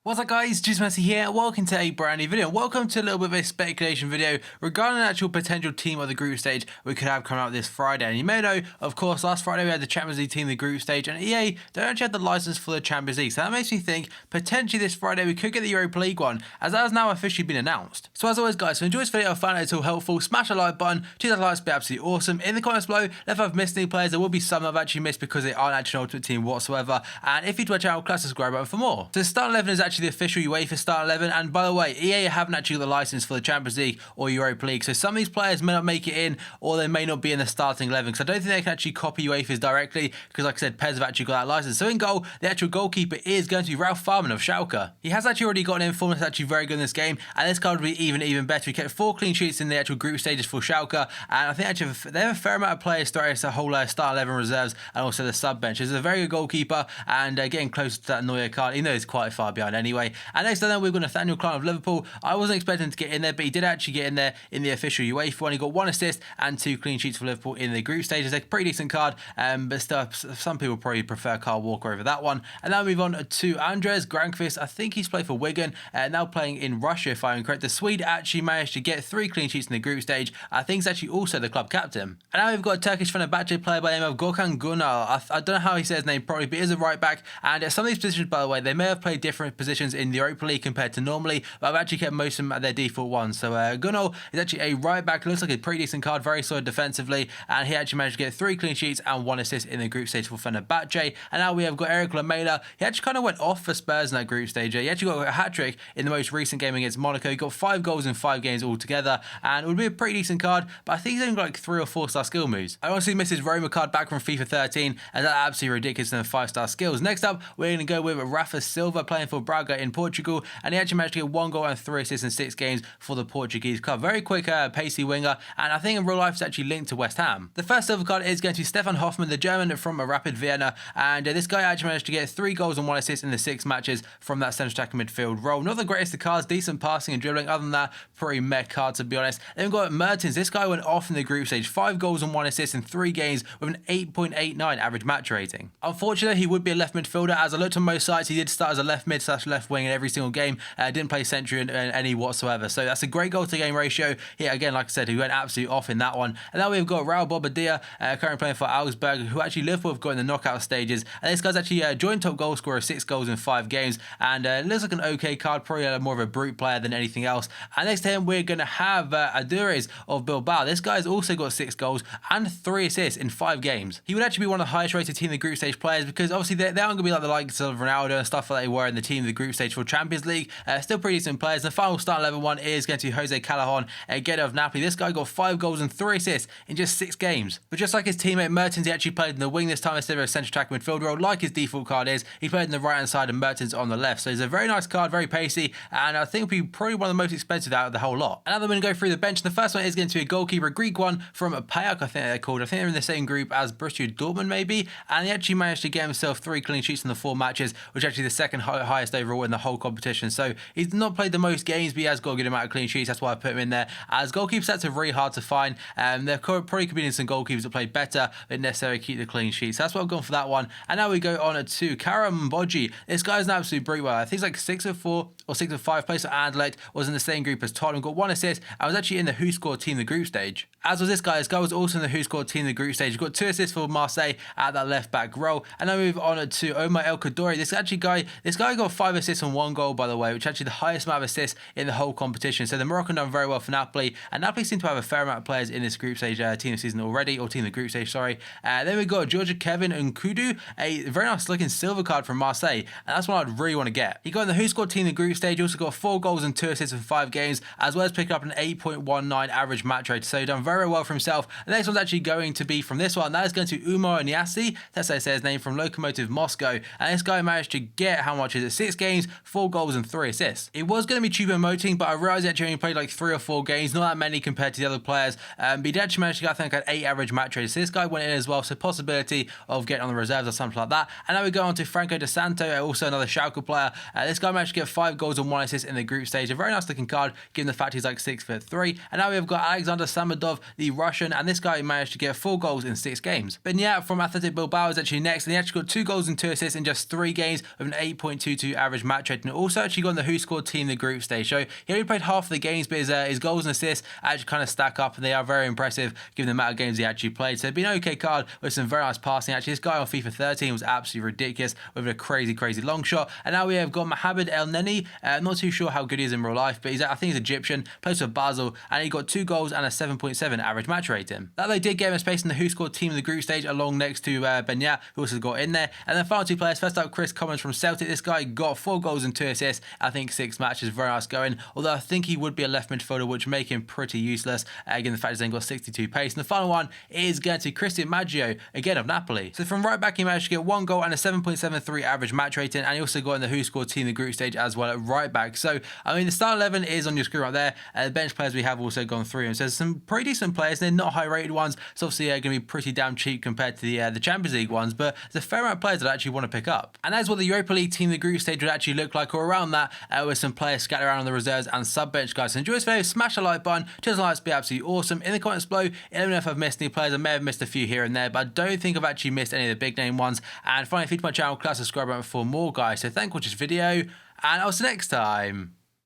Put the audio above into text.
What's up guys, Juice Messi here, welcome to a brand new video. Welcome to a little bit of a speculation video regarding an actual potential team of the group stage we could have coming out this Friday. And you may know, of course, last Friday we had the Champions League team in the group stage, and EA don't actually have the license for the Champions League. So that makes me think, potentially this Friday we could get the Europa League one, as that has now officially been announced. So as always guys, if you enjoyed this video, I found it all helpful, smash the like button, 2,000 likes would be absolutely awesome. In the comments below, let if I've missed any players. There will be some I've actually missed because they aren't actually an ultimate team whatsoever. And if you're to our channel, click the subscribe button for more. So Start 11 is actually the official UEFA Start 11, and by the way, EA haven't actually got the license for the Champions League or Europa League, so some of these players may not make it in, or they may not be in the starting 11, because I don't think they can actually copy UEFA's directly, because like I said, PES have actually got that license. So in goal, the actual goalkeeper is going to be Ralph Farman of Schalke. He has actually already got an inform that's actually very good in this game, and this card would be even better. He kept 4 clean sheets in the actual group stages for Schalke, and I think actually they have a fair amount of players throughout the whole Start 11 reserves, and also the sub bench. He's a very good goalkeeper, and getting close to that Neuer card, even though he's quite far behind anyway. And next up then, we've got Nathaniel CLYNE of Liverpool. I wasn't expecting him to get in there, but he did actually get in there in the official UEFA one. He got 1 assist and 2 clean sheets for Liverpool in the group stages. A pretty decent card, but still, some people probably prefer Kyle Walker over that one. And now we move on to Andres Grankvist. I think he's played for Wigan, now playing in Russia, if I'm correct. The Swede actually managed to get 3 clean sheets in the group stage. I think he's actually also the club captain. And now we've got a Turkish Fenerbahce player by the name of Gökhan Gunal. I don't know how he says his name properly, but he is a right back. And some of these positions, by the way, they may have played different positions in the Europa League compared to normally, but I've actually kept most of them at their default ones. So Gunal is actually a right back. Looks like a pretty decent card, very solid defensively, and he actually managed to get 3 clean sheets and 1 assist in the group stage for Fenerbahce. And now we have got Eric Lamela. He actually kind of went off for Spurs in that group stage. He actually got a hat-trick in the most recent game against Monaco. He got 5 goals in 5 games altogether, and it would be a pretty decent card, but I think he's only got like 3 or 4 star skill moves. I honestly miss his Roma card back from FIFA 13, and that's absolutely ridiculous in the 5-star skills. Next up, we're going to go with Rafa Silva, playing for Braga in Portugal, and he actually managed to get 1 goal and 3 assists in 6 games for the Portuguese club. Very quick, pacey winger, and I think in real life it's actually linked to West Ham. The first silver card is going to be Stefan Hoffmann, the German from Rapid Vienna, and this guy actually managed to get 3 goals and 1 assist in the 6 matches from that central attacking midfield role. Not the greatest of cards, decent passing and dribbling. Other than that, pretty meh card to be honest. Then we've got Mertens. This guy went off in the group stage, 5 goals and 1 assist in 3 games with an 8.89 average match rating. Unfortunately, he would be a left midfielder. As I looked on most sites, he did start as a left mid / left wing in every single game. Didn't play century in any whatsoever. So that's a great goal to game ratio. Yeah, again, like I said, he went absolutely off in that one. And now we've got Raul Bobadilla, currently playing for Augsburg, who actually Liverpool have got in the knockout stages. And this guy's actually a joint top goal scorer, 6 goals in 5 games. And looks like an okay card, probably more of a brute player than anything else. And next to him, we're going to have Adures of Bilbao. This guy's also got 6 goals and 3 assists in 5 games. He would actually be one of the highest rated team in the group stage players, because obviously they aren't going to be like the likes of Ronaldo and stuff like they were in the team of the group stage for Champions League. Still pretty decent players. The final Start 11 one is going to be Jose Callahan, again of Napoli. This guy got 5 goals and 3 assists in just 6 games. But just like his teammate Mertens, he actually played in the wing this time instead of a central attack midfield role, like his default card is. He played in the right hand side and Mertens on the left. So he's a very nice card, very pacey, and I think will be probably one of the most expensive out of the whole lot. And now I'm going to go through the bench. The first one is going to be a goalkeeper, a Greek one from Payak, I think they're called. I think they're in the same group as Borussia Dortmund maybe, and he actually managed to get himself 3 clean sheets in the 4 matches, which is actually the second highest overall in the whole competition. So he's not played the most games, but he has got a good amount of clean sheets. That's why I put him in there. As goalkeeper stats are really hard to find, there probably could be some goalkeepers that play better, but necessarily keep the clean sheets. So that's what I've gone for that one. And now we go on to Karam Boji. This guy's an absolute brute. I think he's like 6'4" or 6'5", plays for Anderlecht, was in the same group as Tottenham, got 1 assist. I was actually in the Who Scored team in the group stage. As was this guy. This guy was also in the Who Scored team in the group stage. He got 2 assists for Marseille at that left back role. And then we move on to Omar El Kaddouri. This guy got 5 assists and 1 goal, by the way, which is actually the highest amount of assists in the whole competition. So the Moroccan done very well for Napoli, and Napoli seem to have a fair amount of players in this group stage team of season already, or team of the group stage, sorry. Then we got Georgia Kevin Nkudu, a very nice looking silver card from Marseille, and that's what I'd really want to get. He got in the Who Scored team in the group stage. He also got 4 goals and 2 assists in 5 games, as well as picking up an 8.19 average match rate. So he done very well for himself. The next one's actually going to be from this one. That is going to Umar Niassi. That's how I say his name, from Lokomotiv Moscow. And this guy managed to get, how much is it? 6 games, 4 goals and 3 assists. It was going to be Choupo-Moting, but I realised he actually only played like 3 or 4 games, not that many compared to the other players. But he did actually manage to get, I think, an 8 average match rate. So this guy went in as well, so possibility of getting on the reserves or something like that. And now we go on to Franco De Santo, also another Schalke player. This guy managed to get 5 goals and 1 assist in the group stage. A very nice looking card, given the fact he's like 6'3". And now we've got Alexander Samadov, the Russian, and this guy managed to get 4 goals in 6 games. But yeah, from Athletic Bilbao is actually next, and he actually got 2 goals and 2 assists in just 3 games with an 8.22 average average match rate, and also actually got in the Who Scored team in the group stage. So he only played half of the games, but his goals and assists actually kind of stack up, and they are very impressive given the amount of games he actually played. So it'd be an okay card with some very nice passing. Actually, this guy on FIFA 13 was absolutely ridiculous with a crazy long shot. And now we have got Mohamed El Neni. I'm not too sure how good he is in real life, but I think he's Egyptian, plays for Basel, and he got 2 goals and a 7.7 average match rating. That they did get him a space in the Who Scored team in the group stage, along next to Benyat, who also got in there. And then final 2 players. First up, Chris Commons from Celtic. This guy got 4 goals and 2 assists. I think 6 matches, very nice going. Although I think he would be a left midfielder, which would make him pretty useless. Again, the fact he's then got 62 pace. And the final one is going to Christian Maggio, again of Napoli. So from right back, he managed to get 1 goal and a 7.73 average match rating, and he also got in the Who Scored team in the group stage as well at right back. So I mean, the start 11 is on your screen right there. The bench players we have also gone through, and so there's some pretty decent players. They're not high rated ones, so obviously they're going to be pretty damn cheap compared to the Champions League ones, but there's a fair amount of players that I actually want to pick up. And that's what the Europa League team in the group stage would actually look like, or around that, with some players scattered around on the reserves and sub bench, guys. So enjoy this video, smash the like button, just like to be absolutely awesome. In the comments below, let me know if I've missed any players. I may have missed a few here and there, but I don't think I've actually missed any of the big name ones. And finally, if you're to my channel, click subscribe button for more, guys. So thank you for watching this video, and I'll see you next time.